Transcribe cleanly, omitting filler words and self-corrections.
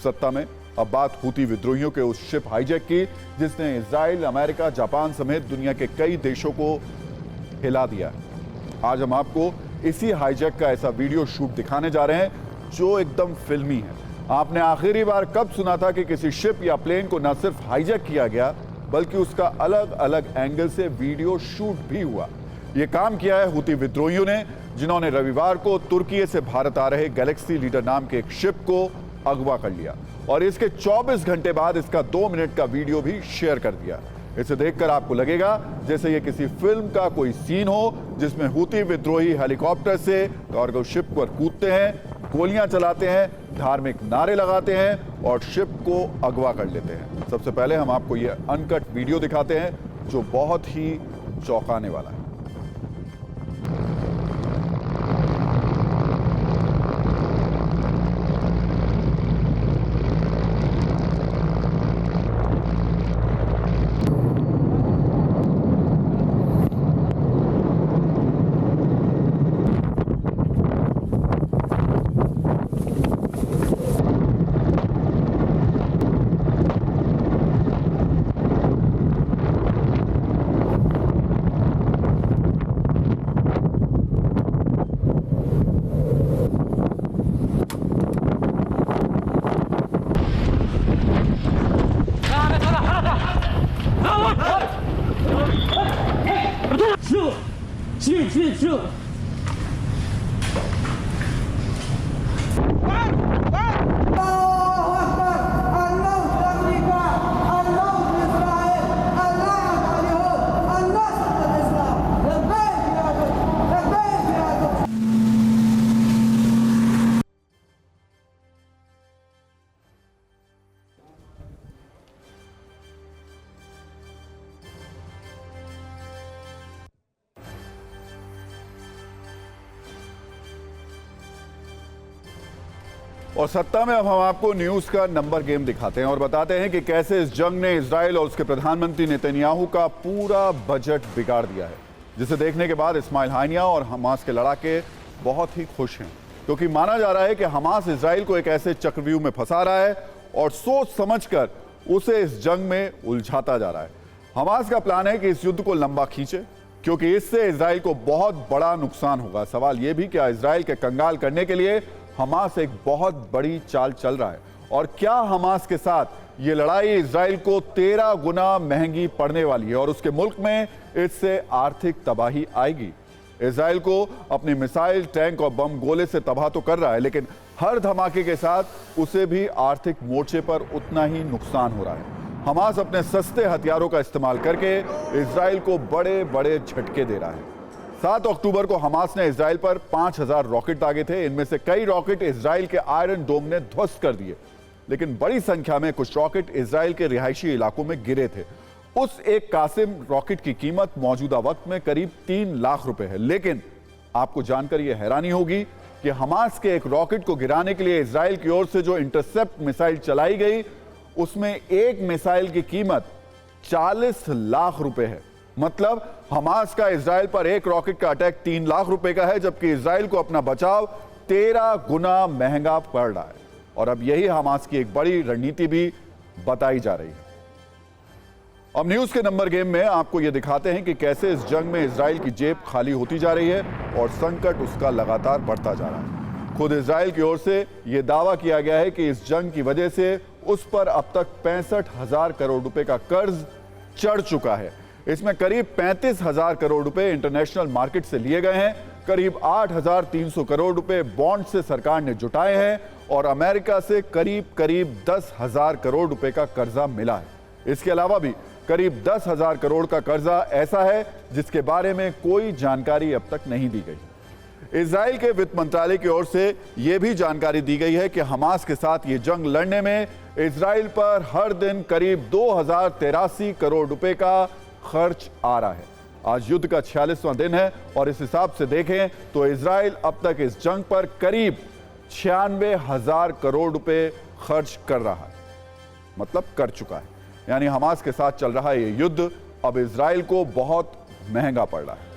सत्ता में। अब बात हूती विद्रोहियों के उस शिप हाईजैक की जिसने इजराइल, अमेरिका, जापान समेत दुनिया के कई देशों को हिला दिया। आज हम आपको इसी हाईजैक का ऐसा वीडियो शूट दिखाने जा रहे हैं जो एकदम फिल्मी है। आपने आखिरी बार कब सुना था कि किसी शिप या प्लेन को न सिर्फ हाईजैक किया गया बल्कि उसका अलग अलग एंगल से वीडियो शूट भी हुआ। यह काम किया है हूती विद्रोहियों ने, जिन्होंने रविवार को तुर्की से भारत आ रहे गैलेक्सी लीडर नाम के एक शिप को अगवा कर लिया और इसके 24 घंटे बाद इसका 2 मिनट का वीडियो भी शेयर कर दिया। इसे देखकर आपको लगेगा जैसे ये किसी फिल्म का कोई सीन हो जिसमें हूती विद्रोही हेलीकॉप्टर से कार्गो शिप पर कूदते हैं, गोलियां चलाते हैं, धार्मिक नारे लगाते हैं और शिप को अगवा कर लेते हैं। सबसे पहले हम आपको ये अनकट वीडियो दिखाते हैं जो बहुत ही चौंकाने वाला है। Shoot! और सत्ता में अब हम आपको न्यूज का नंबर गेम दिखाते हैं और बताते हैं कि कैसे इस जंग ने इजराइल और उसके प्रधानमंत्री नेतन्याहू का पूरा बजट बिगाड़ दिया है, जिसे देखने के बाद इस्माइल हानिया और हमास के लड़ाके बहुत ही खुश हैं, क्योंकि माना जा रहा है कि हमास इजराइल को एक ऐसे चक्रव्यूह में फंसा रहा है और सोच समझकर उसे इस जंग में उलझाता जा रहा है। हमास का प्लान है कि इस युद्ध को लंबा खींचे, क्योंकि इससे इजराइल को बहुत बड़ा नुकसान होगा। सवाल यह भी क्या इजराइल के कंगाल करने के लिए हमास एक बहुत बड़ी चाल चल रहा है, और क्या हमास के साथ ये लड़ाई इजराइल को 13 गुना महंगी पड़ने वाली है और उसके मुल्क में इससे आर्थिक तबाही आएगी। इजराइल को अपनी मिसाइल, टैंक और बम गोले से तबाह तो कर रहा है, लेकिन हर धमाके के साथ उसे भी आर्थिक मोर्चे पर उतना ही नुकसान हो रहा है। हमास अपने सस्ते हथियारों का इस्तेमाल करके इजराइल को बड़े बड़े झटके दे रहा है। 7 अक्टूबर को हमास ने इजराइल पर 5000 रॉकेट दागे थे। इनमें से कई रॉकेट इजराइल के आयरन डोम ने ध्वस्त कर दिए, लेकिन बड़ी संख्या में कुछ रॉकेट इजराइल के रिहायशी इलाकों में गिरे थे। उस एक कासिम रॉकेट की कीमत मौजूदा वक्त में करीब 3 लाख रुपए है। लेकिन आपको जानकर यह हैरानी होगी कि हमास के एक रॉकेट को गिराने के लिए इजराइल की ओर से जो इंटरसेप्ट मिसाइल चलाई गई, उसमें एक मिसाइल की कीमत 40 लाख रुपए है। मतलब हमास का इजराइल पर एक रॉकेट का अटैक 3 लाख रुपए का है, जबकि इजराइल को अपना बचाव 13 गुना महंगा पड़ रहा है। और अब यही हमास की एक बड़ी रणनीति भी बताई जा रही है। अब न्यूज के नंबर गेम में आपको यह दिखाते हैं कि कैसे इस जंग में इजराइल की जेब खाली होती जा रही है और संकट उसका लगातार बढ़ता जा रहा है। खुद इजराइल की ओर से यह दावा किया गया है कि इस जंग की वजह से उस पर अब तक 65,000 करोड़ रुपए का कर्ज चढ़ चुका है। इसमें करीब 35,000 करोड़ रुपए इंटरनेशनल मार्केट से लिए गए हैं, करीब 8,300 करोड़ रुपए बॉन्ड से सरकार ने जुटाए हैं और अमेरिका से करीब 10,000 करोड़ रुपए का कर्जा मिला है। इसके अलावा भी करीब 10,000 करोड़ का कर्जा ऐसा है जिसके बारे में कोई जानकारी अब तक नहीं दी गई। इजराइल के वित्त मंत्रालय की ओर से यह भी जानकारी दी गई है कि हमास के साथ ये जंग लड़ने में इजराइल पर हर दिन करीब 2083 करोड़ रुपए का खर्च आ रहा है। आज युद्ध का 46वां दिन है और इस हिसाब से देखें तो इजराइल अब तक इस जंग पर करीब 96,000 करोड़ रुपए खर्च कर रहा है, मतलब कर चुका है। यानी हमास के साथ चल रहा ये युद्ध अब इजराइल को बहुत महंगा पड़ रहा है।